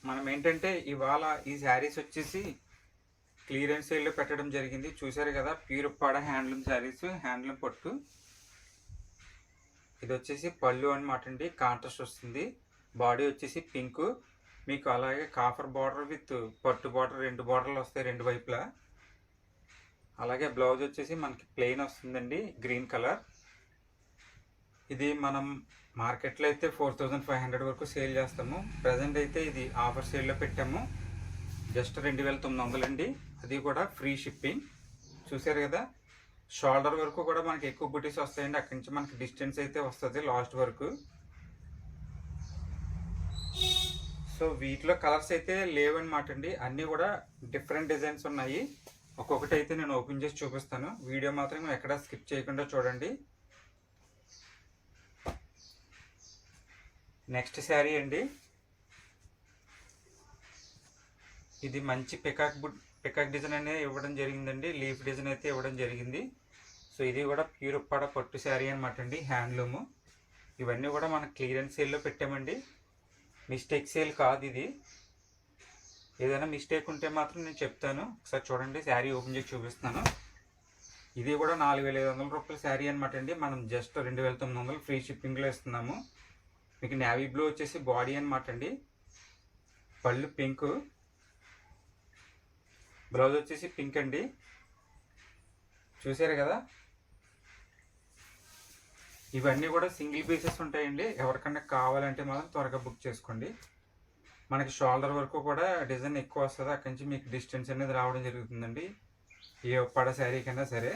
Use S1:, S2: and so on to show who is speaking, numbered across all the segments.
S1: మనం ఏంటంటే ఇవాళ ఈ శారీస్ వచ్చేసి క్లియరెన్స్ సేల్లో పెట్టడం జరిగింది. చూసారు కదా, pure Uppada handloom saris, handloom పట్టు. ఇది వచ్చేసి పళ్ళు అనమాట అండి, కాంట్రాస్ట్ వస్తుంది. బాడీ వచ్చేసి పింక్, మీకు అలాగే కాఫర్ బార్డర్ విత్ పట్టు బార్డర్, 2 బార్డర్లు వస్తాయి 2 వైపులా. అలాగే బ్లౌజ్ వచ్చేసి మనకి ప్లెయిన్ వస్తుందండి, గ్రీన్ కలర్. ఇది మనం మార్కెట్లో అయితే 4500 వరకు సేల్ చేస్తాము. ప్రజెంట్ అయితే ఇది ఆఫర్ సేల్లో పెట్టాము, జస్ట్ 2900 అండి. అది కూడా ఫ్రీ షిప్పింగ్. చూసారు కదా, షోల్డర్ వరకు కూడా మనకి ఎక్కువ బుటీస్ వస్తాయండి. అక్కడి నుంచి మనకి డిస్టెన్స్ అయితే వస్తుంది లాస్ట్ వరకు. సో వీటిలో కలర్స్ అయితే లేవన్నమాట అండి, అన్నీ కూడా డిఫరెంట్ డిజైన్స్ ఉన్నాయి. ఒక్కొక్కటి అయితే నేను ఓపెన్ చేసి చూపిస్తాను. వీడియో మాత్రం ఎక్కడ స్కిప్ చేయకుండా చూడండి. నెక్స్ట్ శారీ అండి, ఇది మంచి పికాక్ డిజైన్ అనేది ఇవ్వడం జరిగిందండి, లీఫ్ డిజైన్ అయితే ఇవ్వడం జరిగింది. సో ఇది కూడా ప్యూర్ ఉప్పాడ పట్టు శారీ అనమాట అండి, హ్యాండ్లూము. ఇవన్నీ కూడా మనం క్లియరెన్స్ సేల్లో పెట్టామండి, మిస్టేక్ సేల్ కాదు ఇది. ఏదైనా మిస్టేక్ ఉంటే మాత్రం నేను చెప్తాను. ఒకసారి చూడండి, శారీ ఓపెన్ చేసి చూపిస్తున్నాను. ఇది కూడా 4500 రూపాయల శారీ అనమాట అండి, మనం జస్ట్ 2900 ఫ్రీ షిప్పింగ్లో ఇస్తున్నాము. మీకు నేవీ బ్లూ వచ్చేసి బాడీ అనమాట అండి, పళ్ళు పింక్, బ్లౌజ్ వచ్చేసి పింక్ అండి. చూసారు కదా, ఇవన్నీ కూడా సింగిల్ పీసెస్ ఉంటాయండి. ఎవరికన్నా కావాలంటే మాత్రం త్వరగా బుక్ చేసుకోండి. మనకి షోల్డర్ వరకు కూడా డిజైన్ ఎక్కువ వస్తుంది, అక్కడి నుంచి మీకు డిస్టెన్స్ అనేది రావడం జరుగుతుందండి, ఏ ఉప్పాడ శారీ కన్నా సరే.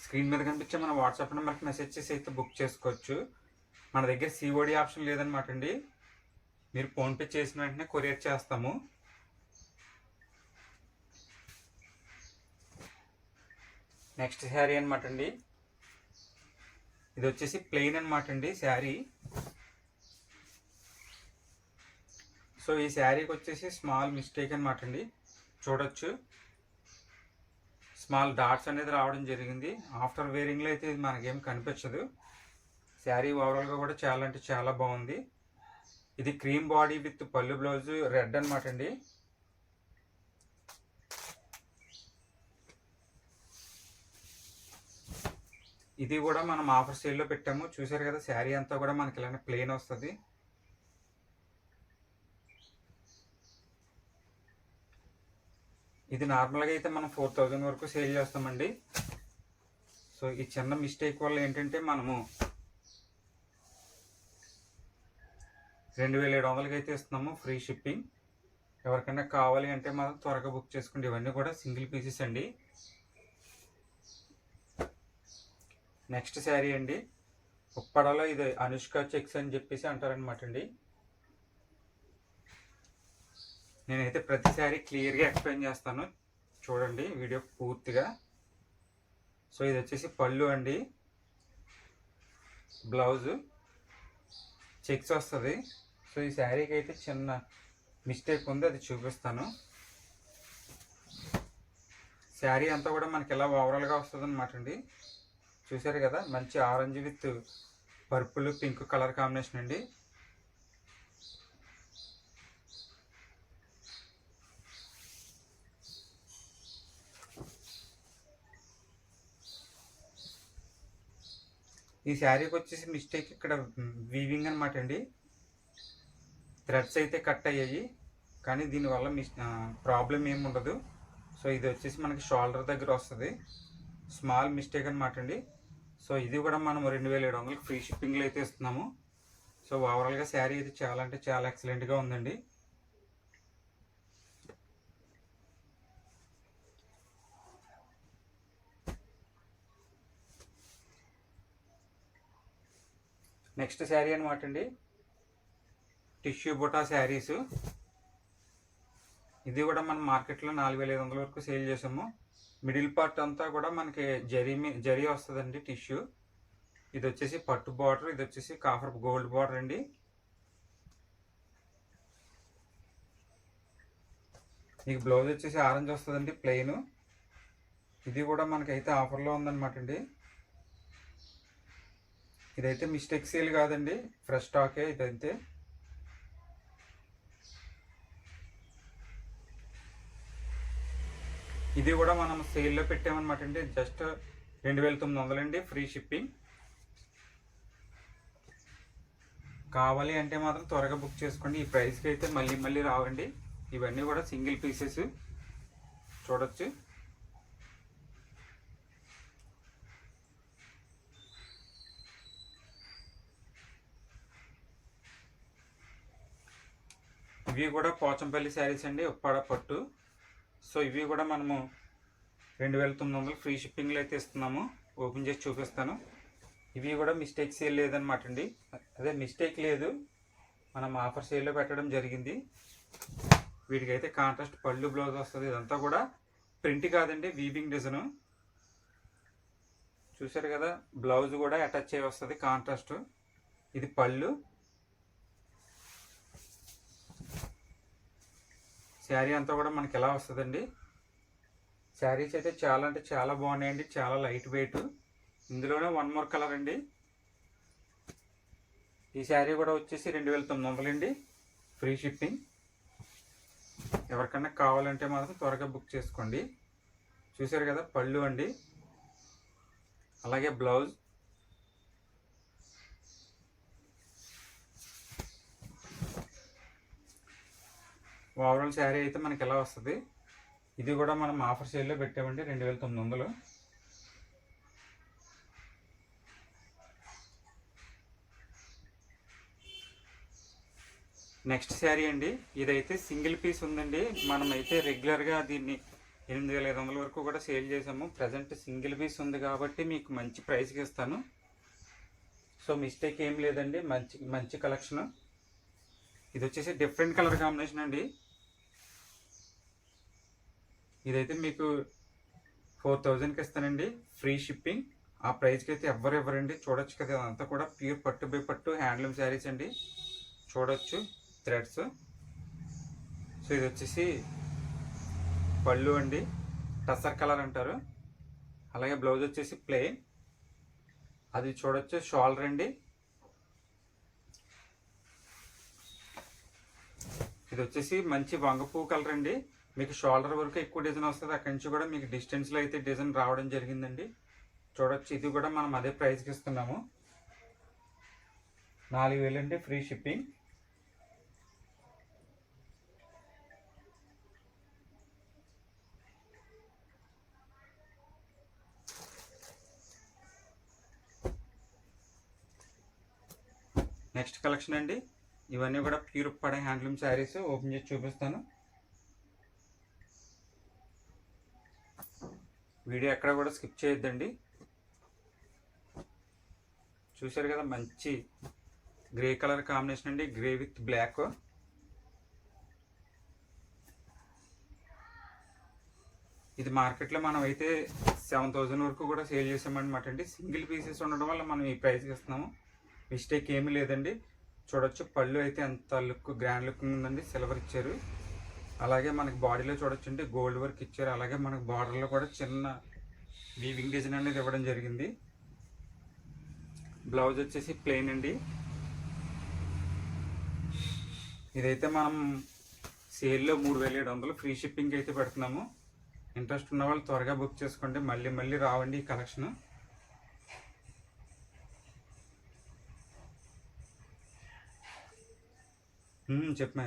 S1: స్క్రీన్ మీద కనిపించే మన వాట్సాప్ నెంబర్కి మెసేజ్ చేసి అయితే బుక్ చేసుకోవచ్చు. మన దగ్గర సిఓడి ఆప్షన్ లేదనమాట అండి, మీరు ఫోన్పే చేసిన వెంటనే కొరియర్ చేస్తాము. నెక్స్ట్ శారీ అనమాట అండి, ఇది వచ్చేసి ప్లెయిన్ అనమాట అండి శారీ. సో ఈ శారీకి వచ్చేసి స్మాల్ మిస్టేక్ అనమాట అండి, చూడొచ్చు స్మాల్ డాట్స్ అనేది రావడం జరిగింది. ఆఫ్టర్ వేరింగ్లో అయితే ఇది మనకేం కనిపించదు. శారీ ఓవరాల్గా కూడా చాలా అంటే చాలా బాగుంది. ఇది క్రీమ్ బాడీ విత్ పళ్ళు బ్లౌజ్ రెడ్ అనమాట అండి. ఇది కూడా మనం ఆఫర్ సేల్లో పెట్టాము. చూసారు కదా, శారీ అంతా కూడా మనకి ఇలానే ప్లెయిన్ వస్తుంది. ఇది నార్మల్గా అయితే మనం 4000 వరకు సేల్ చేస్తామండి. సో ఈ చిన్న మిస్టేక్ వల్ల ఏంటంటే మనము 2700కి అయితే ఇస్తున్నాము ఫ్రీ షిప్పింగ్. ఎవరికైనా కావాలి అంటే మాత్రం త్వరగా బుక్ చేసుకోండి. ఇవన్నీ కూడా సింగిల్ పీసెస్ అండి. నెక్స్ట్ శారీ అండి, ఉప్పడలో ఇది అనుష్క చెక్స్ అని చెప్పేసి అంటారనమాట అండి. నేనైతే ప్రతి శారీ క్లియర్గా ఎక్స్ప్లెయిన్ చేస్తాను, చూడండి వీడియో పూర్తిగా. సో ఇది వచ్చేసి పళ్ళు అండి, బ్లౌజు చెక్స్ వస్తుంది. సో ఈ శారీకి అయితే చిన్న మిస్టేక్ ఉంది, అది చూపిస్తాను. శారీ అంతా కూడా మనకి ఇలా ఓవరాల్గా వస్తుంది అనమాట అండి. చూసారు కదా, మంచి orange with purple pink colour combination అండి. ఈ శారీకి వచ్చేసి మిస్టేక్ ఇక్కడ వీవింగ్ అనమాట అండి, థ్రెడ్స్ అయితే కట్ అయ్యాయి, కానీ దీనివల్ల ప్రాబ్లం ఏమి ఉండదు. సో ఇది వచ్చేసి మనకి షోల్డర్ దగ్గర వస్తుంది, స్మాల్ మిస్టేక్ అనమాట అండి. సో ఇది కూడా మనం 2700 ఫ్రీ షిప్పింగ్లో అయితే ఇస్తున్నాము. సో ఓవరాల్గా శారీ అయితే చాలా అంటే చాలా ఎక్సలెంట్గా ఉందండి. నెక్స్ట్ శారీ అనమాట అండి, టిష్యూ బుటా శారీస్. ఇది కూడా మనం మార్కెట్లో 4500 వరకు సేల్ చేసాము. మిడిల్ పార్ట్ అంతా కూడా మనకి జరీ వస్తుందండి టిష్యూ. ఇది వచ్చేసి పట్టు బార్డర్, ఇది వచ్చేసి కాఫర్ గోల్డ్ బార్డర్ అండి. మీకు బ్లౌజ్ వచ్చేసి ఆరెంజ్ వస్తుందండి ప్లెయిన్. ఇది కూడా మనకైతే ఆఫర్లో ఉందన్నమాట అండి. ఇదైతే మిస్టేక్ సేల్ కాదండి, ఫ్రెష్ స్టాకే ఇదైతే. ఇది కూడా మనం సేల్లో పెట్టామన్నమాట అండి. జస్ట్ 2900 అండి, ఫ్రీ షిప్పింగ్. కావాలి అంటే మాత్రం త్వరగా బుక్ చేసుకోండి. ఈ ప్రైస్కి అయితే మళ్ళీ మళ్ళీ రావండి. ఇవన్నీ కూడా సింగిల్ పీసెస్ చూడొచ్చు. ఇవి కూడా పోచంపల్లి శారీస్ అండి, ఉప్పాడ పట్టు. సో ఇవి కూడా మనము 2900 ఫ్రీ షిప్పింగ్లో అయితే ఇస్తున్నాము. ఓపెన్ చేసి చూపిస్తాను. ఇవి కూడా మిస్టేక్ సేల్ లేదనమాట అండి, అదే మిస్టేక్ లేదు, మనం ఆఫర్ సేల్లో పెట్టడం జరిగింది. వీటికైతే కాంట్రాస్ట్ పళ్ళు బ్లౌజ్ వస్తుంది. ఇదంతా కూడా ప్రింట్ కాదండి, వీవింగ్ డిజైన్. చూసారు కదా, బ్లౌజ్ కూడా అటాచ్ అయ్యి వస్తుంది కాంట్రాస్ట్. ఇది పళ్ళు. శారీ అంతా కూడా మనకి ఎలా వస్తుందండి. శారీస్ అయితే చాలా అంటే చాలా బాగున్నాయండి, చాలా లైట్ వెయిట్. ఇందులోనే వన్ మోర్ కలర్ అండి. ఈ శారీ కూడా వచ్చేసి 2900 అండి, ఫ్రీ షిప్పింగ్. ఎవరికన్నా కావాలంటే మాత్రం త్వరగా బుక్ చేసుకోండి. చూసారు కదా, పళ్ళు అండి, అలాగే బ్లౌజ్. ఓవరాల్ శారీ అయితే మనకి ఎలా వస్తుంది. ఇది కూడా మనం ఆఫర్ సేల్లో పెట్టామండి, 2900. నెక్స్ట్ శారీ అండి, ఇదైతే సింగిల్ పీస్ ఉందండి. మనమైతే రెగ్యులర్గా దీన్ని 8500 వరకు కూడా సేల్ చేసాము. ప్రజెంట్ సింగిల్ పీస్ ఉంది కాబట్టి మీకు మంచి ప్రైస్కి ఇస్తాను. సో మిస్టేక్ ఏం లేదండి, మంచి మంచి కలెక్షన్. ఇది వచ్చేసి డిఫరెంట్ కలర్ కాంబినేషన్ అండి. ఇదైతే మీకు 4000కి ఇస్తానండి, ఫ్రీ షిప్పింగ్. ఆ ప్రైస్కి అయితే ఎవ్వరు ఇవ్వరండి. చూడొచ్చు కదా, అదంతా కూడా ప్యూర్ పట్టు బై పట్టు హ్యాండ్లూమ్ శారీస్ అండి. చూడొచ్చు థ్రెడ్స్. సో ఇది వచ్చేసి పళ్ళు అండి, టసర్ కలర్ అంటారు. అలాగే బ్లౌజ్ వచ్చేసి ప్లెయిన్. అది చూడొచ్చు షోల్డర్ అండి. ఇది వచ్చేసి మంచి వంగపూ కలర్ అండి. మీకు షోల్డర్ వరకు ఎక్కువ డిజైన్ వస్తుంది, అక్కడి నుంచి కూడా మీకు డిస్టెన్స్లో అయితే డిజైన్ రావడం జరిగిందండి. చూడొచ్చు, ఇది కూడా మనం అదే ప్రైస్కి ఇస్తున్నాము, 4000 అండి, ఫ్రీ షిప్పింగ్. నెక్స్ట్ కలెక్షన్ అండి, ఇవన్నీ కూడా ప్యూర్ పడే హ్యాండ్లూమ్ శారీస్. ఓపెన్ చేసి చూపిస్తాను. వీడియో ఎక్కడ కూడా స్కిప్ చేయొద్దండి. చూసారు కదా, మంచి గ్రే కలర్ కాంబినేషన్ అండి, గ్రే విత్ బ్లాక్. ఇది మార్కెట్లో మనం అయితే 7000 వరకు కూడా సేల్ చేసామన్నమాట అండి. సింగిల్ పీసెస్ ఉండడం వల్ల మనం ఈ ప్రైస్కి ఇస్తున్నాము. మిస్టేక్ ఏమీ లేదండి. చూడొచ్చు, పళ్ళు అయితే ఎంత లుక్, గ్రాండ్ లుక్ ఉందండి, సిల్వర్ ఇచ్చారు. అలాగే మనకి బాడీలో చూడొచ్చండి, గోల్డ్ వర్క్ ఇచ్చారు. అలాగే మనకి బార్డర్లో కూడా చిన్న వీవింగ్ డిజైన్ అనేది ఇవ్వడం జరిగింది. బ్లౌజ్ వచ్చేసి ప్లెయిన్ అండి. ఇదైతే మనం సేల్లో 3700 ఫ్రీ షిప్పింగ్ అయితే పెడుతున్నాము. ఇంట్రెస్ట్ ఉన్న వాళ్ళు త్వరగా బుక్ చేసుకోండి, మళ్ళీ మళ్ళీ రావండి ఈ కలెక్షన్. చెప్పమా.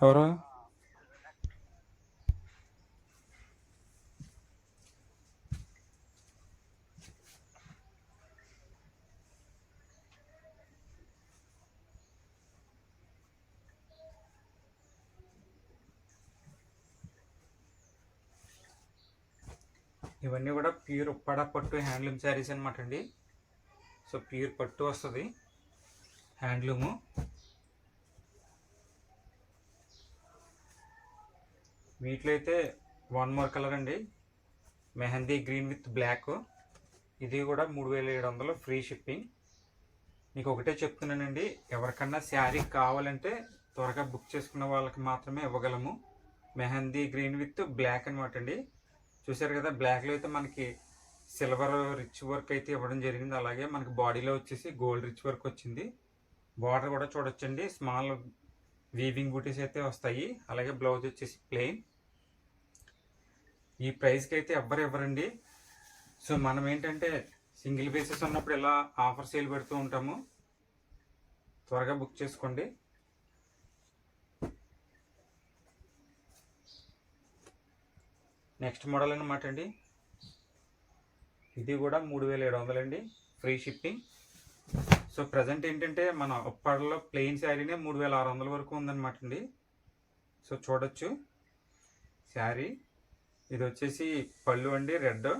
S1: ఎవరు? ఇవన్నీ కూడా ప్యూర్ ఉప్పాడ పట్టు హ్యాండ్లూమ్ శారీస్ అనమాట అండి. సో ప్యూర్ పట్టు వస్తుంది, హ్యాండ్లూము. వీటిలో అయితే వన్ మోర్ కలర్ అండి, మెహందీ గ్రీన్ విత్ బ్లాక్. ఇది కూడా 3700 ఫ్రీ షిప్పింగ్. మీకు ఒకటే చెప్తున్నానండి, ఎవరికన్నా శారీ కావాలంటే త్వరగా బుక్ చేసుకున్న వాళ్ళకి మాత్రమే ఇవ్వగలము. మెహందీ గ్రీన్ విత్ బ్లాక్ అనమాట అండి. చూసారు కదా, బ్లాక్లో అయితే మనకి సిల్వర్ రిచ్ వర్క్ అయితే ఇవ్వడం జరిగింది. అలాగే మనకి బాడీలో వచ్చేసి గోల్డ్ రిచ్ వర్క్ వచ్చింది. బార్డర్ కూడా చూడొచ్చండి, స్మాల్ వీవింగ్ బూటీస్ అయితే వస్తాయి. అలాగే బ్లౌజ్ వచ్చేసి ప్లెయిన్. ఈ ప్రైస్కి అయితే ఎవ్వరు ఇవ్వరండి. సో మనం ఏంటంటే సింగిల్ పీసెస్ ఉన్నప్పుడు ఇలా ఆఫర్ సేల్ పెడుతూ ఉంటాము. త్వరగా బుక్ చేసుకోండి. నెక్స్ట్ మోడల్ అనమాట అండి. ఇది కూడా 3700 అండి, ఫ్రీ షిప్పింగ్. సో ప్రజెంట్ ఏంటంటే మన ఉప్పాడలో ప్లెయిన్ శారీనే 3600 వరకు ఉందన్నమాట అండి. సో చూడొచ్చు శారీ. ఇది వచ్చేసి పళ్ళు అండి, రెడ్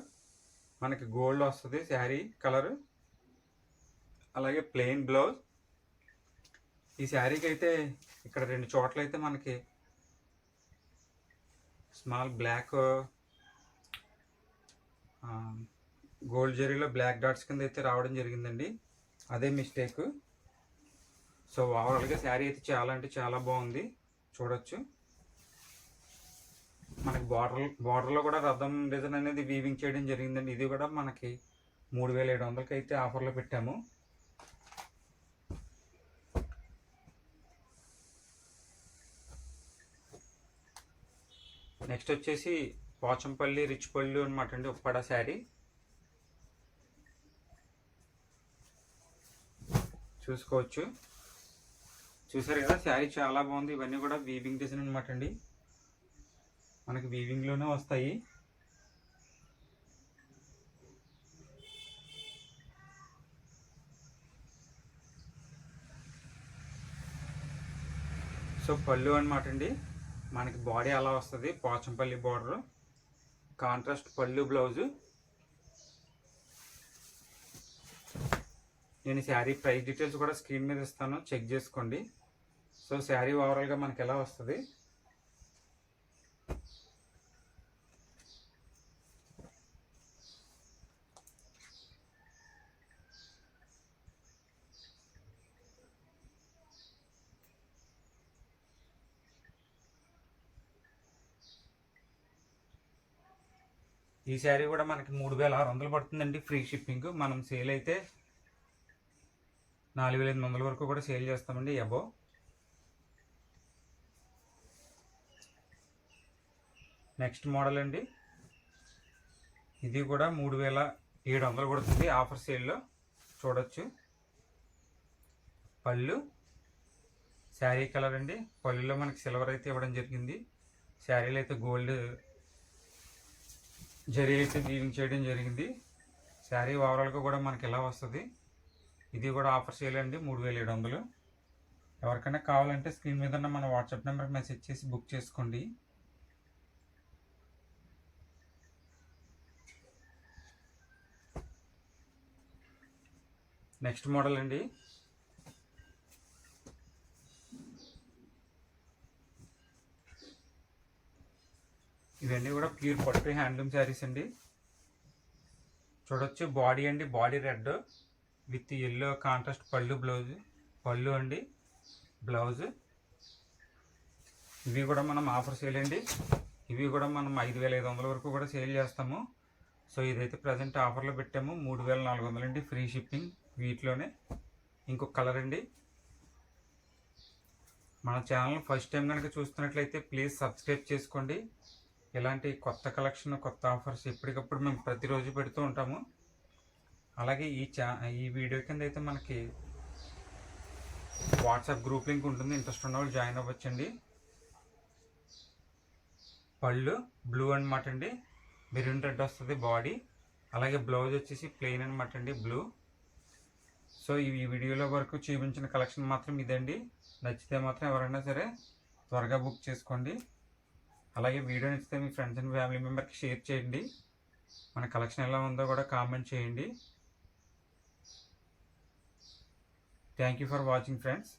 S1: మనకి గోల్డ్ వస్తుంది శారీ కలర్. అలాగే ప్లెయిన్ బ్లౌజ్. ఈ శారీకి అయితే ఇక్కడ 2 చోట్ల అయితే మనకి స్మాల్ బ్లాక్ గోల్డ్ జరీలో బ్లాక్ డాట్స్ కింద అయితే రావడం జరిగిందండి, అదే మిస్టేక్. సో ఓవరాల్గా శారీ అయితే చాలా అంటే చాలా బాగుంది, చూడొచ్చు. మనకి బార్డర్లో కూడా రథం డిజైన్ అనేది వీవింగ్ చేయడం జరిగిందండి. ఇది కూడా మనకి 3700కి అయితే ఆఫర్లో పెట్టాము. నెక్స్ట్ వచ్చేసి పోచంపల్లి రిచ్ పళ్ళు అనమాట అండి, ఉప్పాడ శారీ. చూసుకోవచ్చు, చూసారు కదా, శారీ చాలా బాగుంది. ఇవన్నీ కూడా వీవింగ్ డిజైన్ అనమాట అండి, మనకి వీవింగ్లోనే వస్తాయి. సో పళ్ళు అనమాట అండి, మనకి బాడీ అలా వస్తుంది, పోచంపల్లి బార్డర్, కాంట్రాస్ట్ పళ్ళు బ్లౌజు. నేను శారీ ప్రైస్ డీటెయిల్స్ కూడా స్క్రీన్ మీద ఇస్తాను, చెక్ చేసుకోండి. సో శారీ ఓవరాల్గా మనకి ఎలా వస్తుంది. ఈ శారీ కూడా మనకి 3600 పడుతుందండి, ఫ్రీ షిప్పింగ్. మనం సేల్ అయితే 4500 వరకు కూడా సేల్ చేస్తామండి అబో. నెక్స్ట్ మోడల్ అండి, ఇది కూడా 3700 పడుతుంది ఆఫర్ సేల్లో, చూడొచ్చు. పళ్ళు శారీ కలర్ అండి, పళ్ళులో మనకి సిల్వర్ అయితే ఇవ్వడం జరిగింది. శారీలో అయితే గోల్డ్ జరీ అయితే వీవింగ్ చేయడం జరిగింది. శారీ ఓవరాల్గా కూడా మనకి ఎలా వస్తుంది. ఇది కూడా ఆఫర్ సేల్ అండి, 3700. ఎవరికైనా కావాలంటే స్క్రీన్ మీద మన వాట్సాప్ నెంబర్కి మెసేజ్ చేసి బుక్ చేసుకోండి. నెక్స్ట్ మోడల్ అండి, ఇవన్నీ కూడా ప్యూర్ పట్టు హ్యాండ్లూమ్ శారీస్ అండి. చూడొచ్చు, బాడీ అండి, body red with yellow contrast పళ్ళు బ్లౌజ్. పళ్ళు అండి, బ్లౌజ్. ఇవి కూడా మనం ఆఫర్ సేల్ అండి, ఇవి కూడా మనం 5500 వరకు కూడా సేల్ చేస్తాము. సో ఇదైతే ప్రజెంట్ ఆఫర్లో పెట్టాము, 3400 అండి, ఫ్రీ షిప్పింగ్. వీటిలోనే ఇంకొక కలర్ అండి. మన ఛానల్ ఫస్ట్ టైం కనుక చూస్తున్నట్లయితే ప్లీజ్ సబ్స్క్రైబ్ చేసుకోండి. ఇలాంటి కొత్త కలెక్షన్, కొత్త ఆఫర్స్ ఎప్పటికప్పుడు మేము ప్రతిరోజు పెడుతూ ఉంటాము. అలాగే ఈ వీడియో కింద అయితే మనకి వాట్సాప్ గ్రూప్ లింక్ ఉంటుంది, ఇంట్రెస్ట్ ఉన్న వాళ్ళు జాయిన్ అవ్వచ్చండి. పళ్ళు బ్లూ అనమాట అండి, మెరూన్ రెడ్ వస్తుంది బాడీ. అలాగే బ్లౌజ్ వచ్చేసి ప్లెయిన్ అనమాట అండి, బ్లూ. సో ఈ వీడియోలో వరకు చూపించిన కలెక్షన్ మాత్రం ఇదండి. నచ్చితే మాత్రం ఎవరైనా సరే త్వరగా బుక్ చేసుకోండి. అలాగే వీడియో నచ్చితే మీ ఫ్రెండ్స్ అండ్ ఫ్యామిలీ మెంబర్కి షేర్ చేయండి. మన కలెక్షన్ ఎలా ఉందో కూడా కామెంట్ చేయండి. Thank you for watching friends.